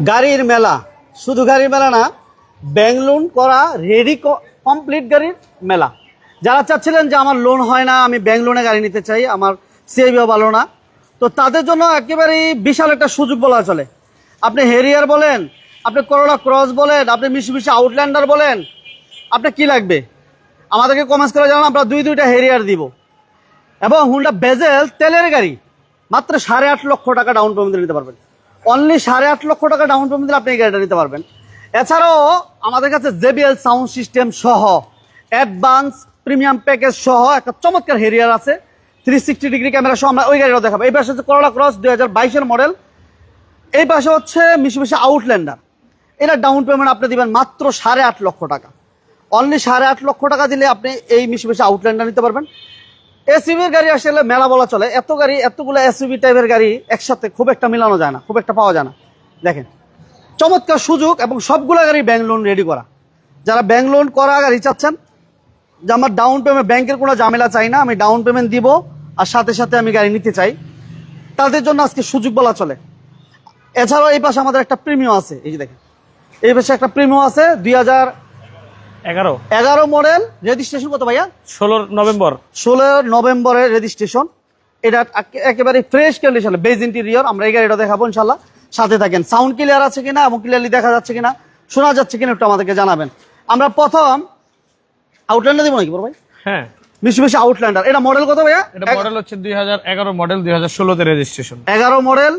গাড়ির মেলা, শুধু গাড়ির মেলা না, ব্যাংক লোন করা রেডি কমপ্লিট গাড়ির মেলা। যারা চাচ্ছিলেন যে আমার লোন হয় না, আমি ব্যাংক লোনে গাড়ি নিতে চাই, আমার সিআইবিও ভালো না, তো তাদের জন্য একেবারেই বিশাল একটা সুযোগ বলা চলে। আপনি হেরিয়ার বলেন, আপনি করোলা ক্রস বলেন, আপনি মিশুবিশি আউটল্যান্ডার বলেন, আপনার কি লাগবে আমাদেরকে কমেন্টস করে জানান, আমরা দুইটা হেরিয়ার দিব। এবং হুন্ডা বেজেল তেলের গাড়ি মাত্র 8.5 লক্ষ টাকা ডাউন পেমেন্ট নিতে পারবেন। অনলি 8.5 লক্ষ টাকা ডাউন পেমেন্ট দিলে আপনি এই গাড়িটা নিতে পারবেন। এছাড়াও আমাদের কাছে JBL সাউন্ড সিস্টেম সহ অ্যাডভান্স প্রিমিয়াম প্যাকেজ সহ একটা চমৎকার হেরিয়ার আছে, 360 ডিগ্রি ক্যামেরা সহ। আমরা ওই গাড়িটাও দেখাবো। এই পাশে হচ্ছে করোলা ক্রস 2022-এর মডেল, এই পাশে হচ্ছে মিশুবিশি আউটল্যান্ডার। এটা ডাউন পেমেন্ট আপনি দিবেন মাত্র 8.5 লক্ষ টাকা। অনলি 8.5 লক্ষ টাকা দিলে আপনি এই মিশুবিশি আউটল্যান্ডার নিতে পারবেন। এসইউভির গাড়ি আসলে মেলা বলা চলে, এত গাড়ি, এতগুলো এসইউভি টাইপের গাড়ি একসাথে খুব একটা মিলানো যায় না, খুব একটা পাওয়া যায় না। দেখেন চমৎকার সুযোগ, এবং সবগুলো গাড়ি ব্যাংক লোন রেডি করা। যারা ব্যাংক লোন করা গাড়ি চাচ্ছেন যে আমার ডাউন পেমেন্ট, ব্যাংকের কোনো ঝামেলা চাই না, আমি ডাউন পেমেন্ট দিব আর সাথে সাথে আমি গাড়ি নিতে চাই, তাদের জন্য আজকে সুযোগ বলা চলে। এছাড়াও এই পাশে আমাদের একটা প্রিমিয়াম আছে, এই যে দেখেন এই পাশে একটা প্রিমিয়াম আছে 2011 মডেল, রেজিস্ট্রেশন কত ভাইয়া? 16 নভেম্বরের রেজিস্ট্রেশন। এটা একেবারে ফ্রেশ কন্ডিশন, বেজ ইন্টেরিয়র। আমরা এই গাড়িটা দেখাবো ইনশাল্লাহ, সাথে থাকেন। সাউন্ড ক্লিয়ার আছে কিনা এবং ক্লিয়ারলি দেখা যাচ্ছে কিনা, শোনা যাচ্ছে কিনা একটু আমাদেরকে জানাবেন। আমরা প্রথম আউটল্যান্ডার দিব নাকি বড় ভাই? হ্যাঁ, মিশুবিশি আউটল্যান্ডার। এটা মডেল কত ভাইয়া? এটা মডেল হচ্ছে 2011 মডেল, 2016 তে রেজিস্ট্রেশন। 11 মডেল,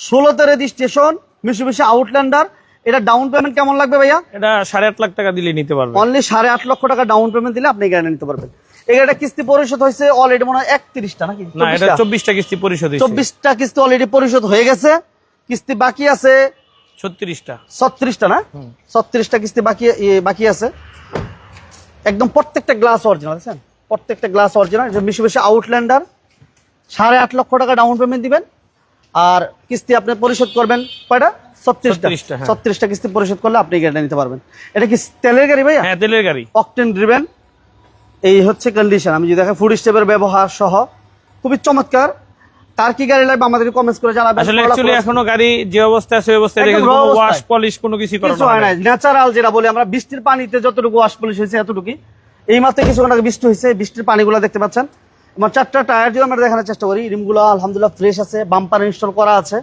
16 তে রেজিস্ট্রেশন, মিশুবিশি আউটল্যান্ডার। এটা ডাউন পেমেন্ট কেমন লাগবে ভাইয়া? এটা 8.5 লাখ টাকা দিলে নিতে পারবেন। অনলি 8.5 লক্ষ টাকা ডাউন পেমেন্ট দিলে আপনি গাড়ি নিতে পারবেন। এই গাড়িটা কিস্তি পরিশোধ হয়েছে অলরেডি মনে হয় 31টা নাকি? না, এটা 24টা কিস্তি পরিশোধ হয়েছে। 24টা কিস্তি অলরেডি পরিশোধ হয়ে গেছে, কিস্তি বাকি আছে 36টা না? 36টা কিস্তি বাকি আছে। একদম প্রত্যেকটা গ্লাস অরিজিনাল, দেখছেন প্রত্যেকটা গ্লাস অরিজিনাল। মিশুবিশি আউটল্যান্ডার 8.5 লক্ষ টাকা ডাউন পেমেন্ট দিবেন, আর কিস্তি আপনি পরিশোধ করবেন কয়টা? 36টা কিস্তি পরিশোধ করলে আপনি গাড়িটা নিতে পারবেন। এটা কি তেলের গাড়ি ভাইয়া? হ্যাঁ, তেলের গাড়ি, অকটেন ড্রিভেন। এই হচ্ছে কন্ডিশন। আমি যদি দেখেন ফুড স্টেপের ব্যবহার সহ খুবই চমৎকার। তার কি গাড়ি লাগবে আমাদের কমেন্টস করে জানাবেন। আসলে অ্যাকচুয়ালি এখনো গাড়ি যে অবস্থা আছে ওই অবস্থায় দেখেন, কোনো ওয়াশ পলিশ কোনো কিছু করা হয় না, ন্যাচারাল যেটা বলি আমরা, বৃষ্টির পানিতে যতটুকু ওয়াশ পলিশ হয়েছে এতটুকুই। এই মাত্র কিছুক্ষণ আগে বৃষ্টি হয়েছে, বৃষ্টির পানিগুলো দেখতে পাচ্ছেন। আমার 4টা টায়ার যদি আমরা দেখানোর চেষ্টা করি, রিমগুলো আলহামদুলিল্লাহ ফ্রেশ আছে, বাম্পার ইনস্টল করা আছে।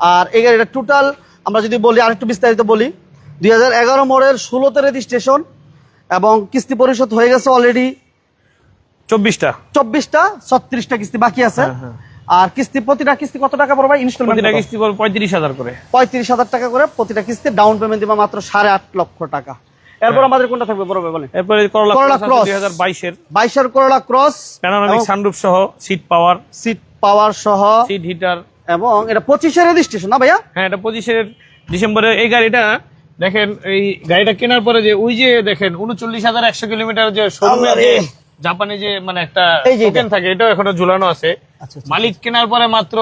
আর এই গাড়িটা টোটাল আমরা যদি বলি, আরেকটু বিস্তারিত বলি, 2011 মডেল, 16 তে রেজিস্ট্রেশন, এবং কিস্তি পরিশোধ হয়ে গেছে অলরেডি 24টা। 36টা কিস্তি বাকি আছে। আর কিস্তি, প্রতিটা কিস্তি কত টাকা পড়বে? ইনস্টলমেন্ট প্রতিটা কিস্তি পড়বে 35,000 করে, 35,000 টাকা করে প্রতিটা কিস্তি। ডাউন পেমেন্ট দিবা মাত্র 8.5 লক্ষ টাকা। এরপর আমাদের কোনটা থাকবে বড় ভাই বলেন? এরপরে করোলা ক্রস 2022 এর করোলা ক্রস, প্যানোরামিক সানরুফ সহ, সিট পাওয়ার সহ, সিট হিটার। এবং এটা 25 এর রেজিস্ট্রেশন না ভাইয়া? হ্যাঁ, এটা 25 ডিসেম্বরে। এই গাড়িটা দেখেন, এই গাড়িটা কেনার পরে যে ওই যে দেখেন 39,100 কিলোমিটার যে শোরুমে যে জাপানি যে মানে একটা টোকেন থাকে, এটাও এখনো ঝুলানো আছে। মালিক কেনার পরে মাত্র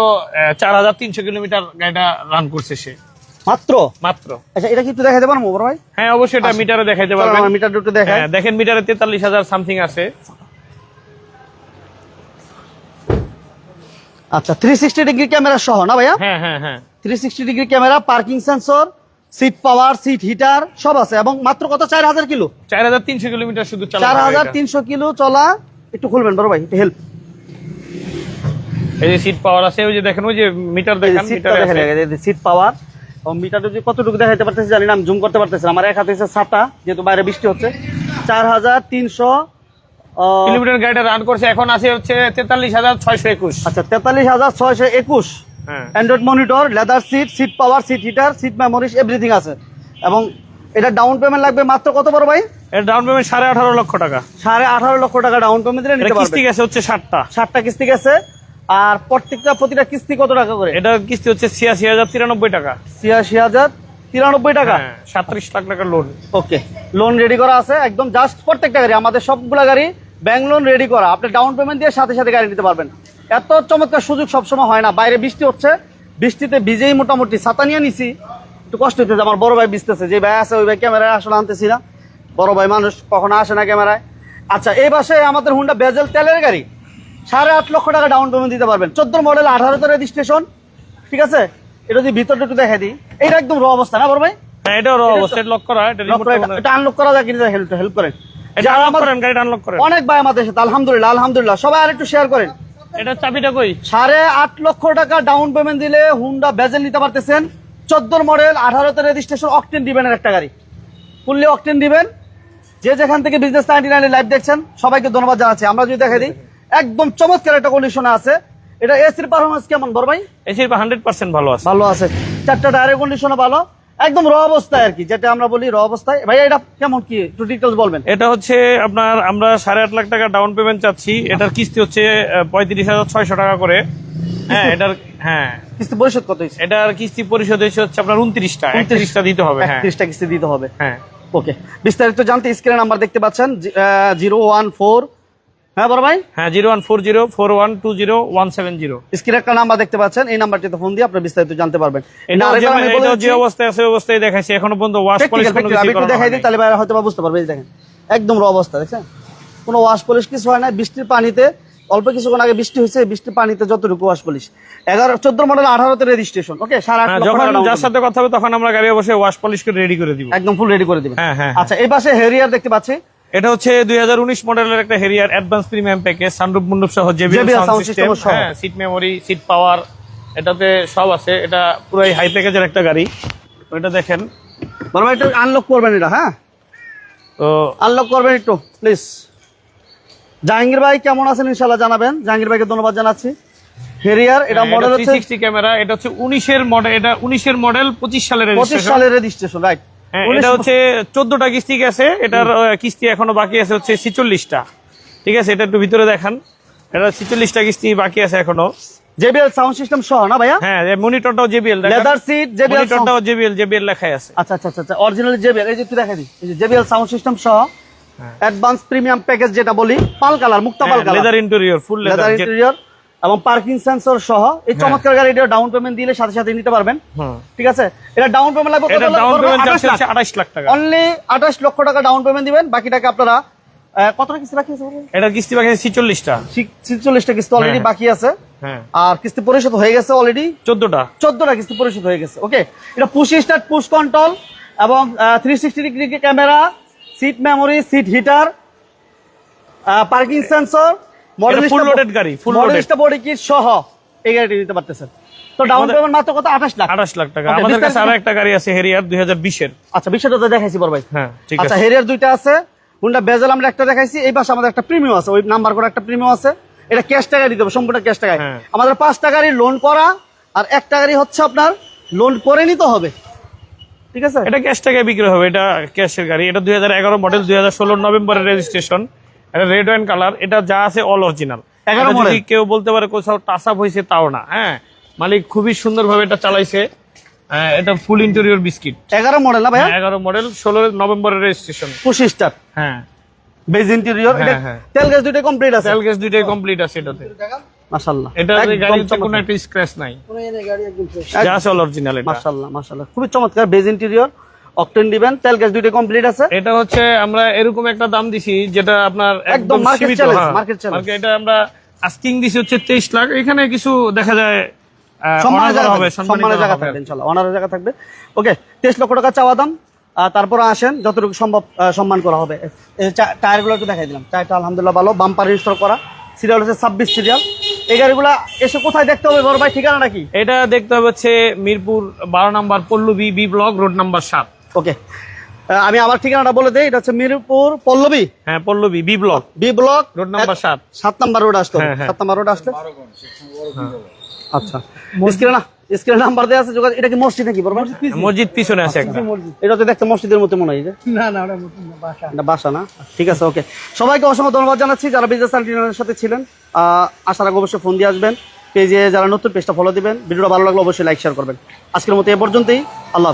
4,300 কিলোমিটার গাড়িটা রান করছে সে, মাত্র। আচ্ছা, এটা কি একটু দেখাইতে পারবো বড় ভাই? হ্যাঁ, অবশ্যই এটা মিটারে দেখাইতে পারবেন। মিটার একটু দেখাই। দেখেন মিটারে 43,000 সামথিং আছে। আচ্ছা, 360 ডিগ্রি ক্যামেরা সহ না ভাইয়া? হ্যাঁ, 360 degree camera, parking sensor, seat power, seat heater সব আছে। এবং মাত্র কত? 4,000 কিলো, 4,300 কিলোমিটার শুধু চলা। 4,300 কিলো চলা। একটু খুলবেন বড় ভাই, একটু হেল্প। এই যে সিট পাওয়ার আছে, ওই যে দেখেন, ওই যে মিটার দেখেন, মিটার দেখেন সিট পাওয়ার। এবং মিটারটা যে কতটুকু দেখাইতে পারতেছি জানি না, আমি জুম করতে পারতেছি না, আমার এক হাতে ছাতা, যেহেতু বাইরে বৃষ্টি হচ্ছে। 4,300 কিলোমিটার গাড়িটা রান করছে। এখন আছে হচ্ছে 43,621। আচ্ছা, 43,621। Android monitor, leather seat, seat power, seat heater, seat memories, everything আছে। এবং এটা ডাউন পেমেন্ট লাগবে মাত্র কত বড় ভাই? এর ডাউন পেমেন্ট 18.5 লক্ষ টাকা। 18.5 লক্ষ টাকা ডাউন পেমেন্ট দিলে নিতে পারবেন। কিস্তি গেছে হচ্ছে 60টা কিস্তি গেছে। আর প্রতিটা কিস্তি কত টাকা করে? এটা কিস্তি হচ্ছে 86,093 টাকা। 86,093 টাকা। 37 লাখ টাকার লোন। ওকে, লোন রেডি করা আছে একদম। জাস্ট প্রত্যেকটা গাড়ি, আমাদের সবগুলা গাড়ি ব্যাংক লোন রেডি করা। আপনি ডাউন পেমেন্ট দিয়ে সাথে সাথে গাড়ি নিতে পারবেন। এত চমৎকার সুযোগ সবসময় হয় না। বাইরে বৃষ্টি হচ্ছে, বৃষ্টিতে ভিজেই মোটামুটি ছাতা নিয়ে নিছি, একটু কষ্ট হচ্ছে। আমার বড় ভাই ভিজতেছে, যে ভাই আছে ওই ভাই ক্যামেরায় আসলে আনতেছি না, বড় ভাই মানুষ কখনো আসে না ক্যামেরায়। আচ্ছা, এই পাশে আমাদের হুন্ডা বেজেল তেলের গাড়ি, 8.5 লক্ষ টাকা ডাউন পেমেন্ট দিতে পারবেন। 14 মডেল, 18 তে রেজিস্ট্রেশন, ঠিক আছে? এটা যদি ভিতরটা একটু দেখাই দিই, এটা একদম র অবস্থা না বড় ভাই? হ্যাঁ, এটাও অবস্থা লক করা, এটা রিমোট এটা আনলক করা যায় কিনা হেল্প করেন। এটা আনলক করেন, গাড়িটা আনলক করেন। অনেক ভাই আমাদের সাথে, আলহামদুলিল্লাহ আলহামদুলিল্লাহ। সবাই আরেকটু শেয়ার করেন। এটা চাবিটা কই? 8.5 লক্ষ টাকা ডাউন পেমেন্ট দিলে হুন্ডা বেজেল নিতে পারতেছেন। 14 মডেল, 18তে রেজিস্ট্রেশন, অকটেন দিবেন একটা গাড়ি, ফুললি অকটেন দিবেন। যে যেখান থেকে বিজনেস 99 লাইভ দেখছেন সবাইকে ধন্যবাদ জানাচ্ছি। আমরা যদি দেখে দিই, একদম চমৎকার একটা কন্ডিশনে আছে। এটা এসির পারফরম্যান্স কেমন বড় ভাই? এসির 100% ভালো আছে, ভালো আছে। 4টা টায়ারের কন্ডিশনও ভালো, একদম র অবস্থায় আর কি, যেটা আমরা বলি র অবস্থায়। ভাই এটা কেমন কি একটু ডিটেইলস বলবেন? এটা হচ্ছে আপনার, আমরা 8.5 লাখ টাকা ডাউন পেমেন্ট চাচ্ছি। এটার কিস্তি হচ্ছে 35,600 টাকা করে। হ্যাঁ, এটার কিস্তি পরিশোধ কত হয়েছে? এটার কিস্তি পরিশোধ হচ্ছে আপনার 29টা, 31টা দিতে হবে। হ্যাঁ, 31টা কিস্তি দিতে হবে। হ্যাঁ, ওকে, বিস্তারিত জানতে স্ক্রিনে নাম্বার দেখতে পাচ্ছেন 014। হ্যাঁ বড় ভাই? হ্যাঁ, 01404120170। স্ক্রিনে একটা নাম্বার দেখতে পাচ্ছেন, এই নাম্বারটিতে ফোন দিয়ে আপনি বিস্তারিত জানতে পারবেন। এটা যে অবস্থায় আছে অবস্থায় দেখাইছি, এখনো পর্যন্ত ওয়াশ পলিশ কোনো কিছু একটু দেখাই দিই, তাহলে ভাই হয়তো বুঝতে পারবে। এই দেখেন একদম র অবস্থা, দেখছেন কোনো ওয়াশ পলিশ কিছু হয় না। বৃষ্টির পানিতে, অল্প কিছুক্ষণ আগে বৃষ্টি হয়েছে, বৃষ্টির পানিতে যতটুকু ওয়াশ পলিশ। 14 মডেল, 18তে রেজিস্ট্রেশন। ওকে, 8.5 লক্ষ যখন টাকা যার সাথে কথা হবে তখন আমরা গাড়ি অবশ্যই ওয়াশ পলিশ করে রেডি করে দিব, একদম ফুল রেডি করে দিবেন। হ্যাঁ, হ্যাঁ। আচ্ছা, এই পাশে হেরিয়ার দেখতে পাচ্ছি। এটা হচ্ছে 2019 মডেলের একটা Harrier advance premium package, sunroof মুন্ডুপ সহ জেবিএল সাউন্ড সিস্টেম, হ্যাঁ, সিট মেমোরি, সিট পাওয়ার, এটাতে সব আছে। এটা পুরো হাই প্যাকেজের একটা গাড়ি। ওইটা দেখেন বড় ভাই, একটু আনলক করবেন এটা। হ্যাঁ, তো আনলক করবেন একটু প্লিজ। জাহাঙ্গীর ভাই কেমন আছেন ইনশাআল্লাহ জানাবেন। জাহাঙ্গীর ভাইকে ধন্যবাদ জানাচ্ছি। হেরিয়ার, এটা মডেল হচ্ছে 360 ক্যামেরা। এটা হচ্ছে 19 এর মডেল, এটা 19 এর মডেল, 25 সালের 25 সালের রেজিস্ট্রেশন, রাইট। হ্যাঁ, এটা হচ্ছে 14টা কিস্তি গেছে, এটার কিস্তি এখনো বাকি আছে হচ্ছে 46টা। ঠিক আছে, এটা একটু ভিতরে দেখান, এটা 46টা কিস্তি বাকি আছে এখনো। জেবিএল সাউন্ড সিস্টেম সহ না ভাইয়া? হ্যাঁ, মনিটরটাও জেবিএল, লেদার সিট, জেবিএল মনিটরটাও জেবিএল লেখাই আছে। আচ্ছা আচ্ছা আচ্ছা, অরিজিনাল জেবিএল। এই যে একটু দেখা দিই, এই যে জেবিএল সাউন্ড সিস্টেম সহ অ্যাডভান্স প্রিমিয়াম প্যাকেজ যেটা বলি, পাল কালার, মুক্তা pearl colour, leather interior, full leather interior এবং পার্কিং সেন্সর সহ এই চমৎকার গাড়ি। এটা ডাউন পেমেন্ট দিলে সাথে সাথে নিতে পারবেন। ঠিক আছে, এটা ডাউন পেমেন্ট লাগবে, এটা ডাউন পেমেন্ট হচ্ছে 28 লাখ টাকা, অনলি 28 লক্ষ টাকা ডাউন পেমেন্ট দিবেন। বাকিটাকে আপনারা কতটা কিস্তি বাকি আছে? এটা কিস্তি বাকি আছে 46টা। 46টা কিস্তি অলরেডি বাকি আছে। হ্যাঁ, আর কিস্তি পরিশোধ হয়ে গেছে অলরেডি 14টা কিস্তি পরিশোধ হয়ে গেছে। ওকে, এটা পুশ স্টার্ট, পুশ কন্ট্রোল এবং 360 degree camera, seat memory, seat heater, parking sensor, full loaded গাড়ি, ফুল লোডেড বডি কিট সহ এই গাড়িটি দিতে পারতেছেন। তো ডাউন পেমেন্ট মাত্র কত? 28 লাখ। 28 লাখ টাকা। আমাদের কাছে আরো একটা গাড়ি আছে হেরিয়ার 2020 এর। আচ্ছা, বিষয়টা তো দেখাইছি বড় ভাই। হ্যাঁ, ঠিক আছে। আচ্ছা, হেরিয়ার দুইটা আছে, হুন্ডা বেজেল আমরা একটা দেখাইছি। এই পাশে আমাদের একটা প্রিমিয়াম আছে, ওই নাম্বার করে একটা প্রিমিয়াম আছে। এটা ক্যাশ টাকা দিতে হবে, সম্পূর্ণ ক্যাশ টাকায়। আমাদের 5টা গাড়ি লোন করা আর একটা গাড়ি হচ্ছে আপনার লোন করে নিতে হবে। ঠিক আছে, এটা ক্যাশ টাকায় বিক্রি হবে, এটা ক্যাশের গাড়ি। এটা 2011 মডেল, 2016 নভেম্বরের রেজিস্ট্রেশন। এটা রেড ওয়াইন কালার। এটা যা আছে অল অরিজিনাল। 11 মডেল। যদি কেউ বলতে পারে কোথাও টাচ আপ হয়েছে, তাও না। হ্যাঁ, মালিক খুবই সুন্দরভাবে এটা চালাইছে। এটা ফুল ইন্টেরিয়র বিস্কিট। 11 মডেল না ভাইয়া? 11 মডেল, 16 নভেম্বরের রেজিস্ট্রেশন, পুশ স্টার্ট। হ্যাঁ, বেজ ইন্টেরিয়র। এটা তেল গ্যাস দুইটাই কমপ্লিট আছে। তেল গ্যাস দুইটাই কমপ্লিট আছে এটাতে। মাশাআল্লাহ, এটা গাড়িতে কোনো একটা স্ক্র্যাচ নাই, গাড়ি একদম ফ্রেশ, যা আছে অল অরিজিনাল। এটা মাশাআল্লাহ মাশাআল্লাহ, খুবই চমৎকার। বেজ ইন্টেরিয়র, অকটেন দিবেন, তেল গ্যাস দুইটাই কমপ্লিট আছে। এটা হচ্ছে আমরা এরকম একটা দাম দিছি যেটা আপনার একদম মার্কেট সীমিত। Challenge, market challenge. এটা আমরা আস্কিং দিছি হচ্ছে 23 লাখ। এখানে কিছু দেখা যায় সম্মানের জায়গা থাকবে ইনশাআল্লাহ, অনারের জায়গা থাকবে। ওকে, 23 লক্ষ টাকা চাওয়া দাম। তারপর আসেন, যতটুকু সম্ভব সম্মান করা হবে। টায়ারগুলো একটু দেখাই দিলাম, টায়ারটা আলহামদুলিল্লাহ ভালো, বাম্পার ইনস্টল করা, সিরিয়াল হচ্ছে 26 সিরিয়াল। এই গাড়িগুলা এসে কোথায় দেখতে হবে বড় ভাই, ঠিকানাটা কি? এটা দেখতে হবে হচ্ছে মিরপুর 12 নম্বর Pallabi B block, road number 7। Okay, আমি আবার ঠিকানাটা বলে দেই, এটা হচ্ছে মিরপুর পল্লবী। হ্যাঁ, Pallabi B block, road number 7, 7 number road আসতে হবে। 7 নাম্বার রোড আসলে আচ্ছা, স্ক্রিনে নাম্বার দেওয়া আছে, যোগাযোগ। এটা কি মসজিদ নাকি বড় ভাই? মসজিদ পিছনে আছে একটা। এটা তো দেখতে মসজিদের মতো মনে হয়। না না, এটা বাসা না। ঠিক আছে, ওকে। সবাইকে অসংখ্য ধন্যবাদ জানাচ্ছি যারা বিজনেস চ্যানেলের সাথে ছিলেন। আসার আগে অবশ্যই ফোন দিয়ে আসবেন। পেজে যারা নতুন, পেজটা ফলো দিবেন। ভিডিওটা ভালো লাগলে অবশ্যই লাইক শেয়ার করবেন। আজকের মতো এ পর্যন্তই। আল্লাহ।